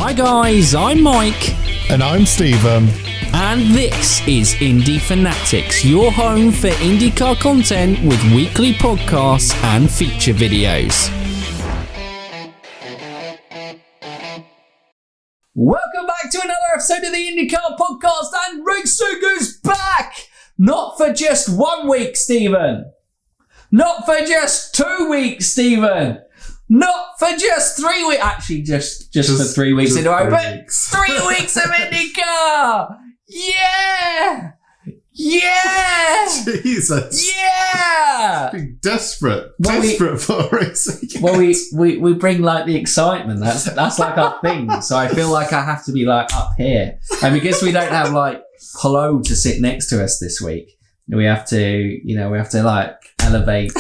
Hi guys, I'm Mike. And I'm Stephen. And this is Indy Fanatics, your home for IndyCar content with weekly podcasts and feature videos. Welcome back to another episode of the IndyCar Podcast, and Racing's back! Not for just 1 week, Stephen. Not for just 2 weeks, Stephen. Not for just 3 weeks. Actually, just for 3 weeks in a row, but 3 weeks of IndyCar! Yeah! Yeah! Jesus. Yeah! Being desperate for racing. Well, we bring like the excitement. That's like our thing. So I feel like I have to be like up here. And because we don't have like Polo to sit next to us this week, we have to like elevate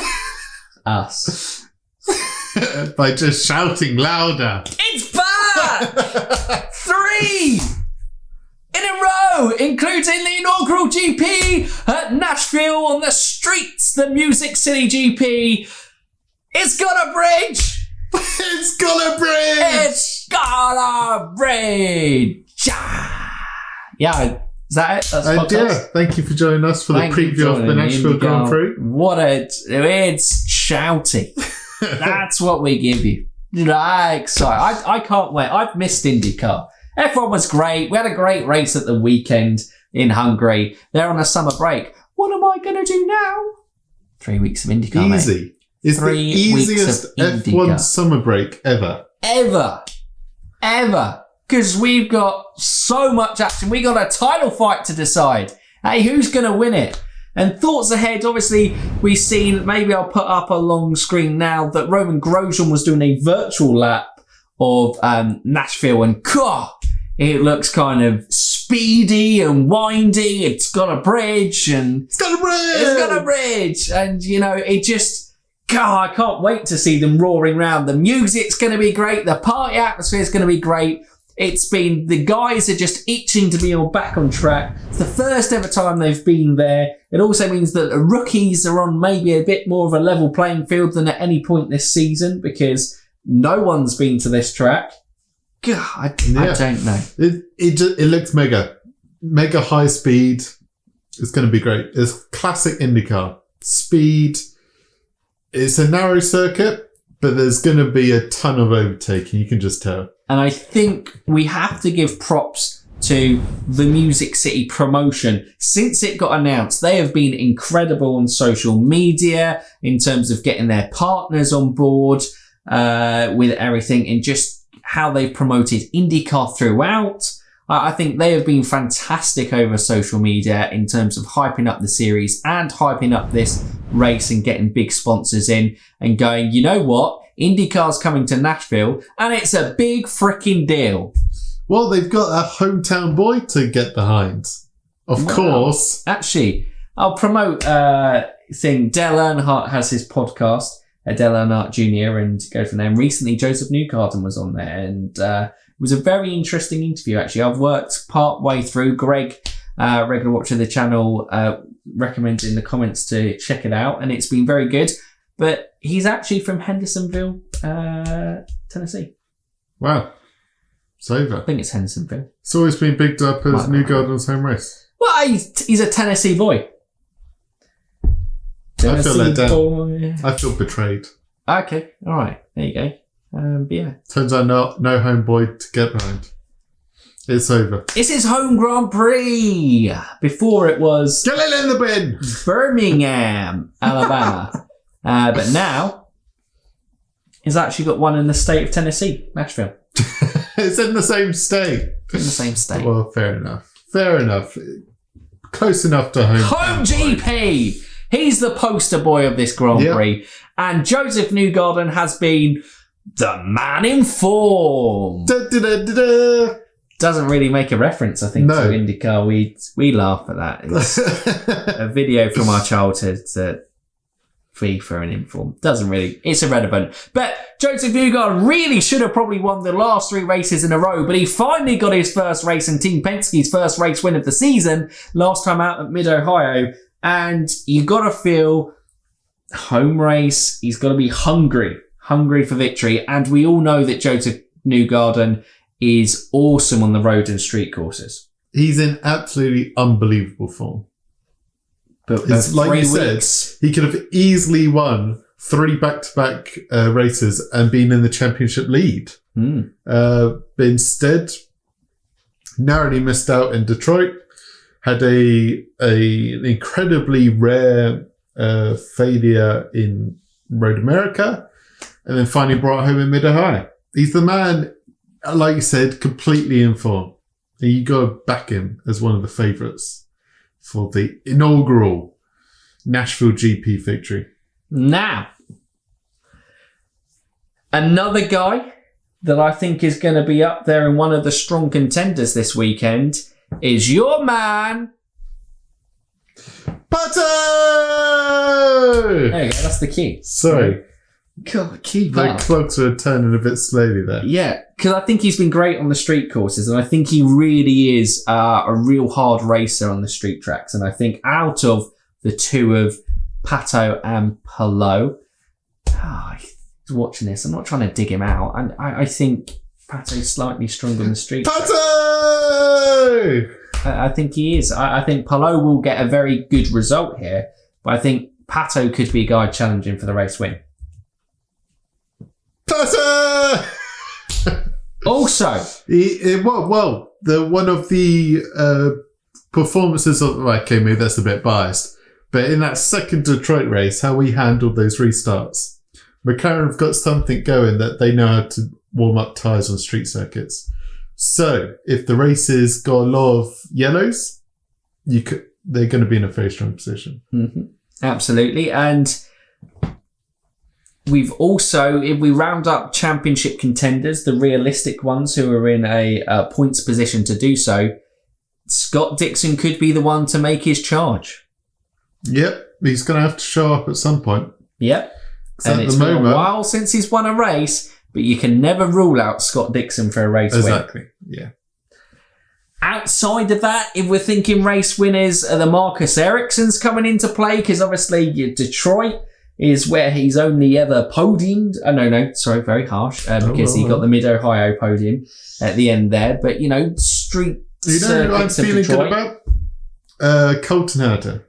us. By just shouting louder. It's back! 3 in a row, including the inaugural GP at Nashville on the streets, the Music City GP. It's got a bridge! It's got a bridge! It's got a bridge! Yeah, is that it? That's yeah, thank you for joining us for the preview of the Nashville Grand Prix. It's shouty. That's what we give you. I can't wait. I've missed IndyCar. F1 was great. We had a great race at the weekend in Hungary. They're on a summer break. What am I going to do now? 3 weeks of IndyCar, Easy. mate. It's the easiest F1 summer break ever. Ever. Because we've got so much action. We got a title fight to decide. Hey, who's going to win it? And thoughts ahead, obviously, we've seen, maybe I'll put up a long screen now, that Roman Grosjean was doing a virtual lap of Nashville, and it looks kind of speedy and windy. It's got a bridge. And it just, I can't wait to see them roaring round. The music's going to be great. The party atmosphere is going to be great. The guys are just itching to be back on track. It's the first ever time they've been there. It also means that the rookies are on maybe a bit more of a level playing field than at any point this season, because no one's been to this track. I don't know. It looks mega high speed. It's going to be great. It's classic IndyCar speed. It's a narrow circuit, but there's going to be a ton of overtaking. You can just tell. And I think we have to give props to the Music City promotion. Since it got announced, they have been incredible on social media in terms of getting their partners on board with everything, and just how they've promoted IndyCar throughout. I think they have been fantastic over social media in terms of hyping up the series and hyping up this race and getting big sponsors in and going, you know what? IndyCar's coming to Nashville, and it's a big freaking deal. Well, they've got a hometown boy to get behind. Of course. Actually, I'll promote thing. Dale Earnhardt has his podcast, Dale Earnhardt Jr., and go from there. And recently, Joseph Newgarden was on there, and it was a very interesting interview, actually. I've worked part way through. Greg, regular watcher of the channel, recommended in the comments to check it out, and it's been very good. But he's actually from Hendersonville, Tennessee. Wow. It's over. I think it's Hendersonville. It's always been bigged up as Newgarden's home race. Well, he's a Tennessee boy. I feel let down. I feel betrayed. Okay. All right. There you go. But yeah. Turns out no home boy to get behind. It's over. It's his home Grand Prix. Before it was... Get it in the bin! Birmingham, Alabama. But now, he's actually got one in the state of Tennessee, Nashville. It's in the same state. In the same state. Well, fair enough. Close enough to home. Home GP! He's the poster boy of this Grand Prix. And Joseph Newgarden has been the man in form. Doesn't really make a reference, I think, to IndyCar. We laugh at that. It's a video from our childhood that FIFA and Inform. Doesn't really, it's irrelevant. But Joseph Newgarden really should have probably won the last 3 races in a row, but he finally got his first race and Team Penske's first race win of the season, last time out at Mid-Ohio. And you got to feel home race, he's got to be hungry for victory. And we all know that Joseph Newgarden is awesome on the road and street courses. He's in absolutely unbelievable form. But like you said, he could have easily won 3 back-to-back races and been in the championship lead. But instead, narrowly missed out in Detroit, had an incredibly rare failure in Road America, and then finally brought home in Mid-Ohio. He's the man, like you said, completely in form. And you got to back him as one of the favourites for the inaugural Nashville GP victory. Now, another guy that I think is going to be up there in one of the strong contenders this weekend is your man, Pato! There you go, that's the key. Sorry. God, keep the up. clogs were turning a bit slowly there. Yeah, because I think he's been great on the street courses, and I think he really is a real hard racer on the street tracks. And I think out of the two of Pato and Palou, he's watching this. I'm not trying to dig him out, and I think Pato's slightly stronger on the street. Pato! I think he is. I think Palou will get a very good result here, but I think Pato could be a guy challenging for the race win. Pato! Also, one of the performances of maybe that's a bit biased, but in that second Detroit race, how we handled those restarts, McLaren have got something going that they know how to warm up tyres on street circuits. So if the races got a lot of yellows, they're going to be in a very strong position. Mm-hmm. Absolutely, and we've also, if we round up championship contenders, the realistic ones who are in a points position to do so, Scott Dixon could be the one to make his charge. Yep, he's going to have to show up at some point. Yep, and it's been a while since he's won a race, but you can never rule out Scott Dixon for a race win. Exactly, yeah. Outside of that, if we're thinking race winners, the Marcus Ericsson's coming into play, because obviously Detroit is where he's only ever podiumed. Sorry, very harsh, because he got the Mid-Ohio podium at the end there. But, street circuits of feeling Detroit. good about? Colton Herta.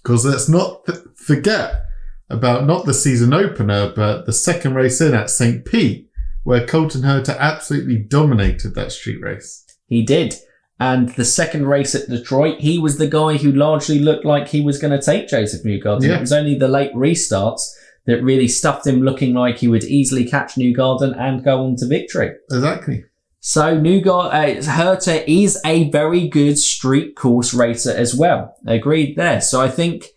Because let's not forget about not the season opener, but the second race in at St. Pete, where Colton Herta absolutely dominated that street race. He did. And the second race at Detroit, he was the guy who largely looked like he was going to take Joseph Newgarden. Yeah. It was only the late restarts that really stuffed him looking like he would easily catch Newgarden and go on to victory. Exactly. So Herta is a very good street course racer as well. Agreed there. So I think,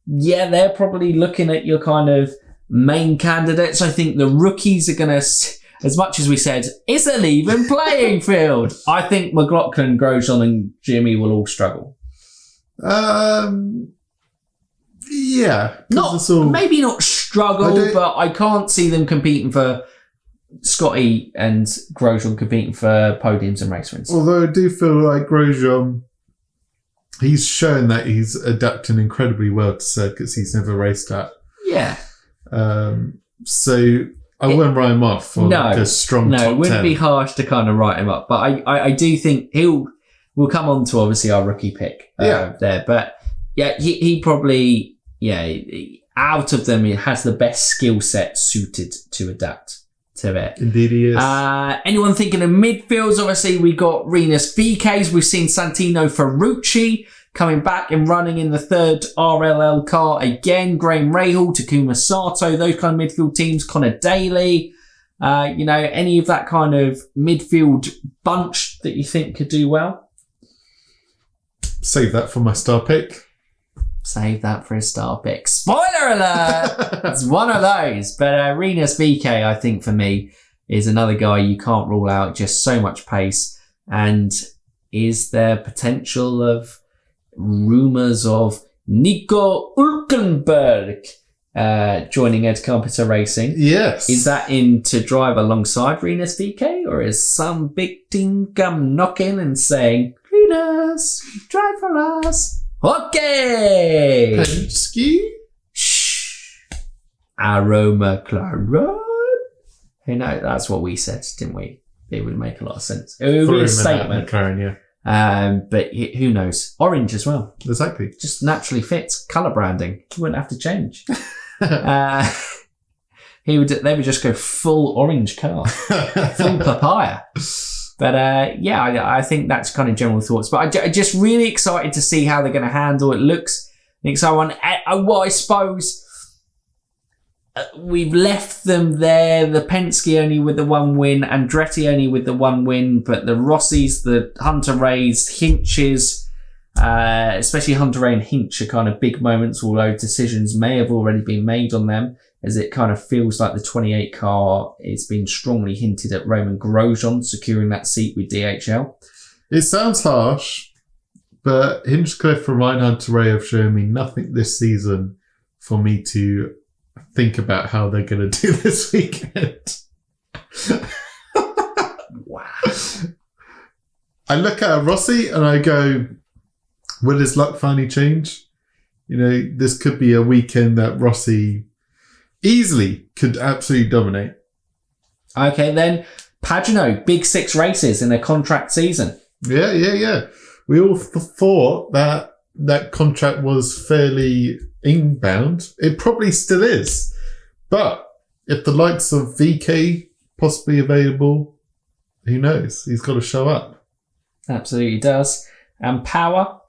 they're probably looking at your kind of main candidates. I think the rookies are going to, as much as we said, it's an even playing field. I think McLaughlin, Grosjean and Jimmy will all struggle. Yeah. Maybe not struggle, but I can't see them competing for Scotty and Grosjean competing for podiums and race wins. Although I do feel like Grosjean, he's shown that he's adapting incredibly well to circuits he's never raced at. Yeah. So I wouldn't write him off for a strong top 10. No, it wouldn't be harsh to kind of write him up. But I do think we'll come on to obviously our rookie pick there. But he probably, out of them, he has the best skill set suited to adapt to it. Indeed he is. Anyone thinking of midfields? Obviously, we got Rinus VKs. We've seen Santino Ferrucci coming back and running in the third RLL car again. Graham Rahal, Takuma Sato, those kind of midfield teams. Connor Daly. Any of that kind of midfield bunch that you think could do well? Save that for my star pick. Save that for a star pick. Spoiler alert! It's one of those. But Rinus VK, I think for me, is another guy you can't rule out. Just so much pace. And is there potential of rumours of Nico Hülkenberg joining Ed Carpenter Racing? Yes. Is that in to drive alongside Rinus VK? Or is some big team come knocking and saying, Rinus, drive for us? Okay. Penske? Shh. Aroma McLaren. Hey, no, that's what we said, didn't we? It would make a lot of sense. It would be a statement. McLaren, yeah. But who knows? Orange as well. Exactly. Just naturally fits. Colour branding. You wouldn't have to change. They would just go full orange car. Full papaya. But I think that's kind of general thoughts. But I'm just really excited to see how they're going to handle it. Looks exciting. I suppose we've left them there. The Penske only with the one win, Andretti only with the one win, but the Rossis, the Hunter Rays, Hinches, especially Hunter Ray and Hinch are kind of big moments, although decisions may have already been made on them, as it kind of feels like the 28 car is being strongly hinted at Roman Grosjean securing that seat with DHL. It sounds harsh, but Hinchcliffe and Ryan Hunter Ray have shown me nothing this season for me to think about how they're going to do this weekend. Wow. I look at a Rossi and I go, will his luck finally change? You know, this could be a weekend that Rossi easily could absolutely dominate. Okay, then Pagano, big 6 races in a contract season. Yeah. We all thought that contract was fairly inbound. It probably still is. But if the likes of VK possibly available, who knows? He's got to show up. Absolutely does. And Power?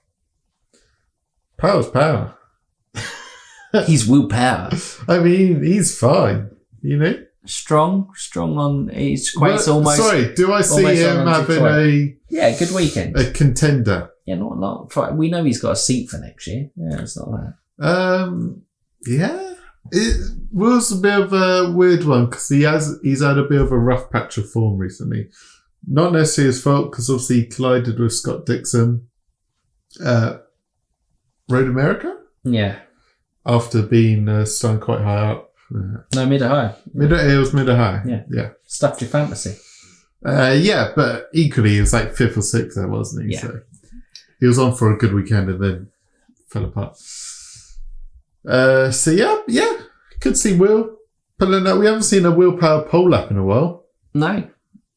Power's power. He's willpower. I mean, he's fine, you know? Strong on his quite almost. Sorry, do I see him having a good weekend? A contender. Yeah, not. We know he's got a seat for next year. Yeah, it's not that. Yeah. It was a bit of a weird one because he's had a bit of a rough patch of form recently. Not necessarily his fault because obviously he collided with Scott Dixon. Road America? Yeah. After being starting quite high up. No, mid or high. It was mid or high. Yeah. Stuffed your fantasy. Yeah, but equally he was like 5th or 6th there, wasn't he? Yeah. So he was on for a good weekend and then fell apart. Yeah. Could see Will pulling up. We haven't seen a Willpower pole lap in a while. No.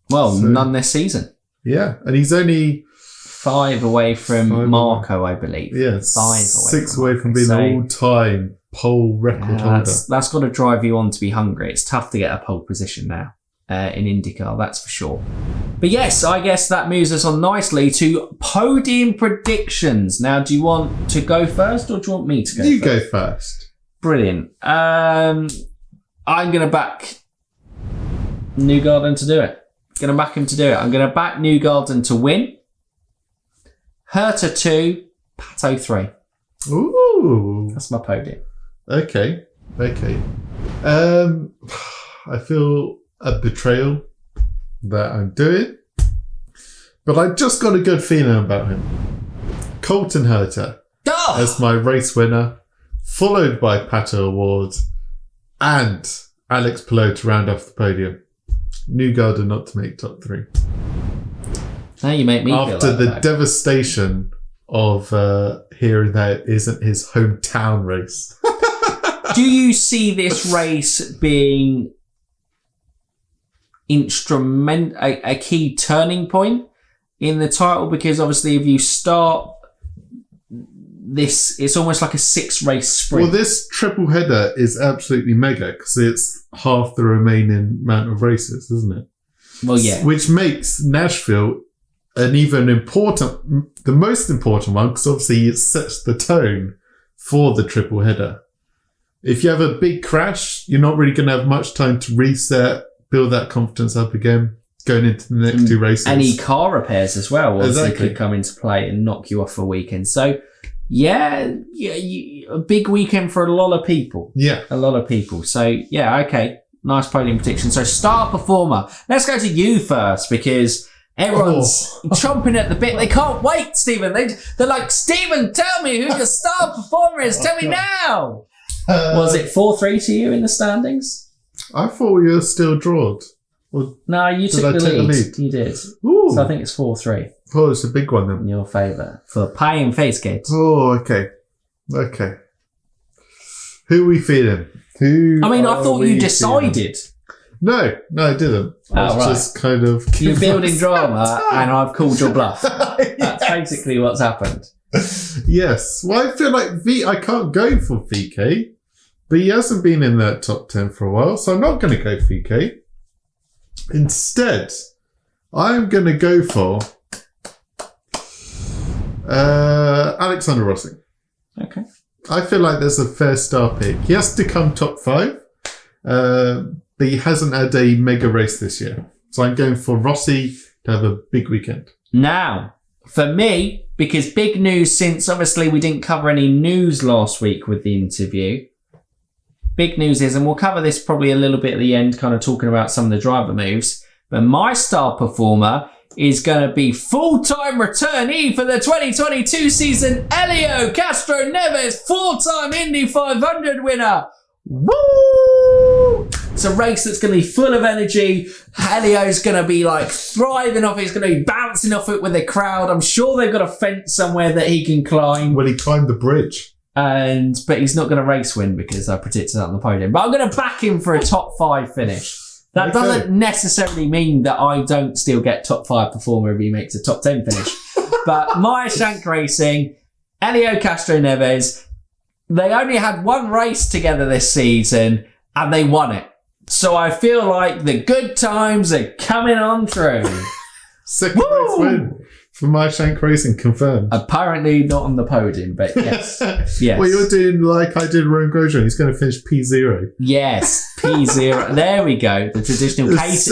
Well, none this season. Yeah, and he's only 5 away from Marco, I believe. Yeah, 6 away from being the all-time pole record holder. That's got to drive you on to be hungry. It's tough to get a pole position now in IndyCar, that's for sure. But yes, I guess that moves us on nicely to podium predictions. Now, do you want to go first or do you want me to go first? You go first. Brilliant. I'm going to back Newgarden to do it. I'm going to back Newgarden to win. Herta 2, Pato 3. Ooh. That's my podium. Okay. I feel a betrayal that I'm doing, but I just got a good feeling about him. Colton Herta as my race winner, followed by Pato Award and Alex Palou to round off the podium. Newgarden not to make top 3. Now you make me feel after like the that. devastation of hearing that it isn't his hometown race. Do you see this race being a key turning point in the title? Because obviously if you start this, it's almost like a 6-race sprint. Well, this triple header is absolutely mega because it's half the remaining amount of races, isn't it? Well, yeah. Which makes Nashville the most important one, because obviously it sets the tone for the triple header. If you have a big crash, you're not really going to have much time to reset, build that confidence up again, going into the next 2 races. Any car repairs as well obviously could come into play and knock you off for a weekend. So, a big weekend for a lot of people. Yeah. A lot of people. So, yeah, okay. Nice podium prediction. So, star performer. Let's go to you first because everyone's chomping at the bit. They can't wait, Stephen. They're like, Stephen, tell me who your star performer is. Tell me now. Was it 4-3 to you in the standings? I thought we were still drawn. No, you took the lead. You did. Ooh. So I think it's 4-3. Oh, it's a big one then. In your favour. For pie and face kids. Oh, okay. Who are we feeling? I thought you decided. No, I didn't. I was just kind of... You're building drama and I've called your bluff. That's basically what's happened. Yes. Well, I feel like I can't go for VK, but he hasn't been in that top 10 for a while, so I'm not going to go for VK. Instead, I'm going to go for Alexander Rossi. Okay. I feel like there's a fair star pick. He has to come top 5, but he hasn't had a mega race this year. So I'm going for Rossi to have a big weekend. Now, for me, because big news since obviously we didn't cover any news last week with the interview. Big news is, and we'll cover this probably a little bit at the end, kind of talking about some of the driver moves, but my star performer is going to be full-time returnee for the 2022 season, Helio Castroneves, four-time Indy 500 winner. Woo! It's a race that's going to be full of energy. Helio's going to be like thriving off it. He's going to be bouncing off it with the crowd. I'm sure they've got a fence somewhere that he can climb. Will he climb the bridge? But he's not going to race win because I predicted that on the podium. But I'm going to back him for a top 5 finish. That doesn't necessarily mean that I don't still get top 5 performer if he makes a top 10 finish. But Meyer Shank Racing, Helio Castroneves, they only had one race together this season and they won it. So I feel like the good times are coming on through. Second race win for Meyer Shank Racing, confirmed. Apparently not on the podium, but yes. Yes. Well, you're doing like I did Rowan Grosjean. He's going to finish P0. Yes, P0. There we go. The traditional Katie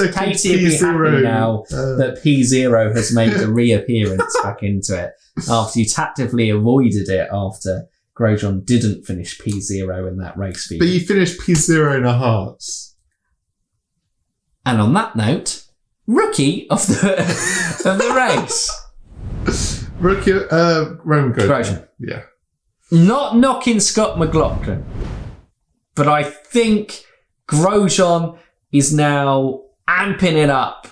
will be happy now that P0 has made a reappearance back into it after you tactically avoided it after Grosjean didn't finish P0 in that race for you. But you finished P0 in a hearts. And on that note, rookie of the race. Rookie, Rowan Grosjean. Yeah. Not knocking Scott McLaughlin, but I think Grosjean is now amping it up,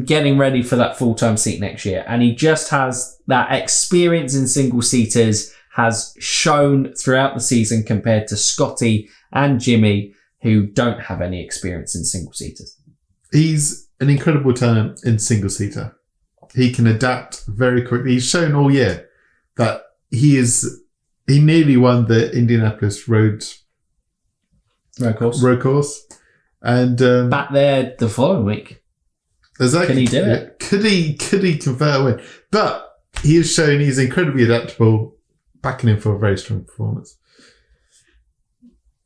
getting ready for that full-time seat next year. And he just has that experience in single-seaters, has shown throughout the season compared to Scotty and Jimmy, who don't have any experience in single-seaters. He's an incredible talent in single-seater. He can adapt very quickly. He's shown all year that he nearly won the Indianapolis road course. And back there the following week. Exactly. Can he do it? Could he convert a win? But he has shown he's incredibly adaptable, backing him for a very strong performance.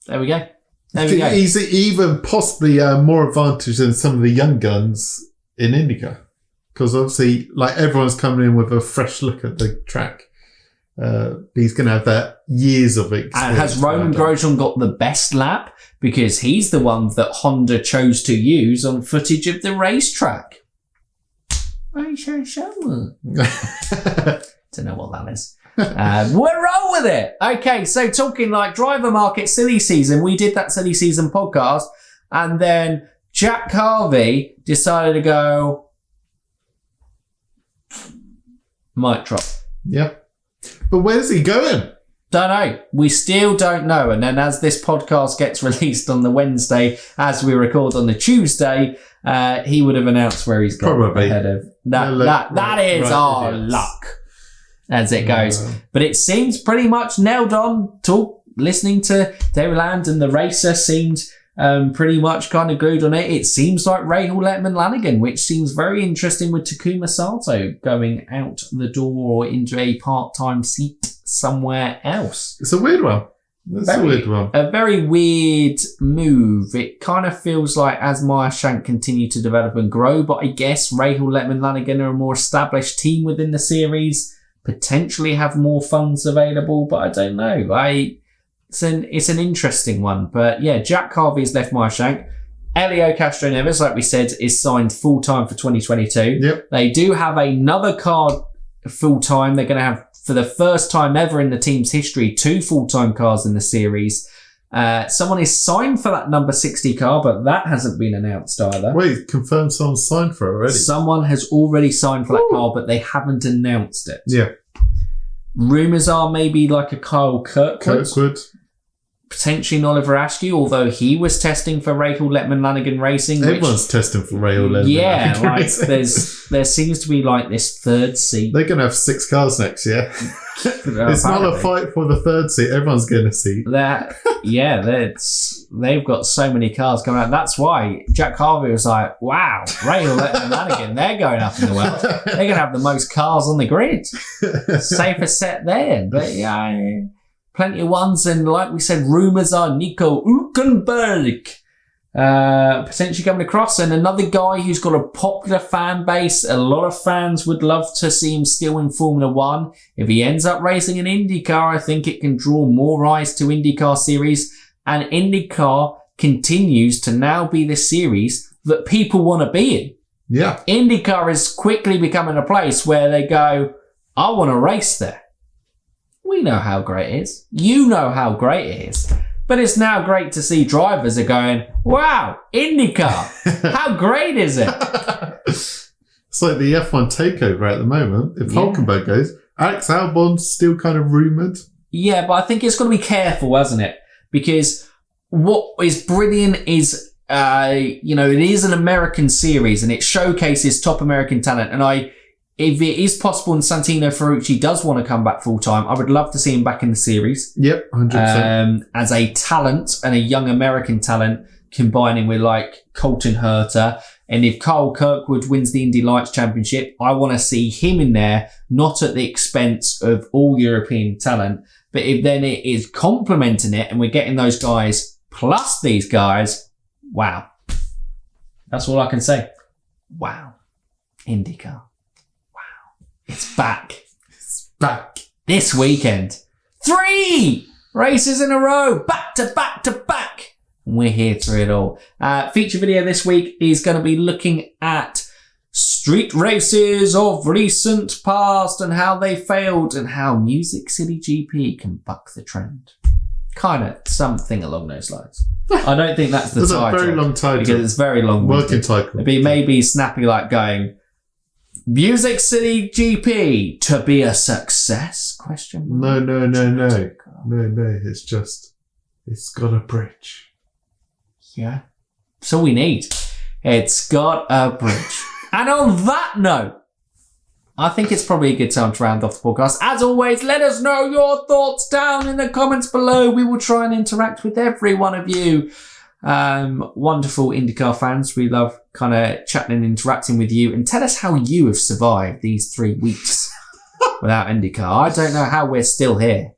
There we go. He's even possibly more advantage than some of the young guns in IndyCar. Because obviously, like, everyone's coming in with a fresh look at the track. He's going to have that years of experience. And has Rowan Grosjean got the best lap? Because he's the one that Honda chose to use on footage of the racetrack. Don't know what that is. We're on with it. Okay, so talking like driver market silly season, we did that silly season podcast, and then Jack Harvey decided to go mic drop. Yeah. But where's he going? Don't know. We still don't know. And then as this podcast gets released on the Wednesday, as we record on the Tuesday, he would have announced where he's gone. Probably. Ahead of that is our luck as it goes. But it seems pretty much nailed on. Listening to Dairyland and the racer seemed pretty much kind of glued on it. It seems like Rahal Letterman Lanigan, which seems very interesting with Takuma Sato going out the door into a part-time seat somewhere else. It's a weird one. A very weird move. It kind of feels like as Meyer Shank continue to develop and grow, but I guess Rahal Letterman Lanigan are a more established team within the series, potentially have more funds available, but I don't know. It's an interesting one. But yeah, Jack Harvey's left Meyer Shank. Helio Castroneves, like we said, is signed full-time for 2022. Yep. They do have another car full-time. They're going to have, for the first time ever in the team's history, 2 full-time cars in the series. Someone is signed for that number 60 car, but that hasn't been announced either. Wait, confirmed someone's signed for it already? Someone has already signed for that car, but they haven't announced it. Yeah. Rumours are maybe like a Kyle Kirkwood. potentially an Oliver Askew, although he was testing for Rahal Letman-Lanigan Racing. Everyone's testing for Rahal Letman-Lanigan Yeah, like Racing. there seems to be like this third seat. They're going to have 6 cars next year. It's not a fight for the third seat. Everyone's getting a seat. They've got so many cars coming out. That's why Jack Harvey was like, wow, Rahal Letman-Lanigan, they're going up in the world. They're going to have the most cars on the grid. Safer set there. But yeah, plenty of ones. And like we said, rumours are Nico Hülkenberg potentially coming across, and another guy who's got a popular fan base. A lot of fans would love to see him still in Formula One. If he ends up racing an IndyCar, I think it can draw more eyes to IndyCar series, and IndyCar continues to now be the series that people want to be in. Yeah. IndyCar is quickly becoming a place where they go, I want to race there. We know how great it is. You know how great it is. But it's now great to see drivers are going, wow, IndyCar, how great is it? It's like the F1 takeover at the moment. If Hülkenberg goes, Alex Albon's still kind of rumoured. Yeah, but I think it's got to be careful, hasn't it? Because what is brilliant is, it is an American series and it showcases top American talent. And if it is possible and Santino Ferrucci does want to come back full time, I would love to see him back in the series. Yep, 100%. As a talent and a young American talent, combining with like Colton Herta. And if Kyle Kirkwood wins the Indy Lights Championship, I want to see him in there, not at the expense of all European talent. But if then it is complementing it and we're getting those guys plus these guys, wow. That's all I can say. Wow. IndyCar. It's back. It's back. This weekend. 3 races in a row. Back to back to back. And we're here through it all. Feature video this week is going to be looking at street races of recent past and how they failed and how Music City GP can buck the trend. Kind of something along those lines. I don't think that's the title. It's a very long title. Because it's very long. Working title. It'd be maybe snappy like going, Music City GP to be a success? Question mark. No. It's got a bridge. Yeah. That's all we need. It's got a bridge. And on that note, I think it's probably a good time to round off the podcast. As always, let us know your thoughts down in the comments below. We will try and interact with every one of you. Wonderful IndyCar fans. We love kind of chatting and interacting with you, and tell us how you have survived these 3 weeks without IndyCar. I don't know how we're still here,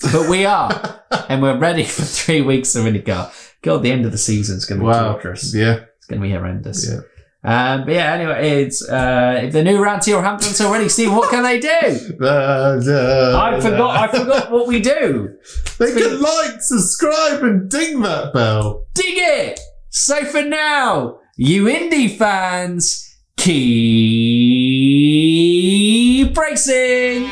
but we are, and we're ready for 3 weeks of IndyCar. God, the end of the season is going to be torturous. Yeah, it's going to be horrendous. Yeah. But yeah, anyway, it's if they're new around here or haven't done so already, Steve, what can they do? I forgot what we do. They can like, subscribe, and ding that bell. Dig it! So for now, you Indy fans, keep racing!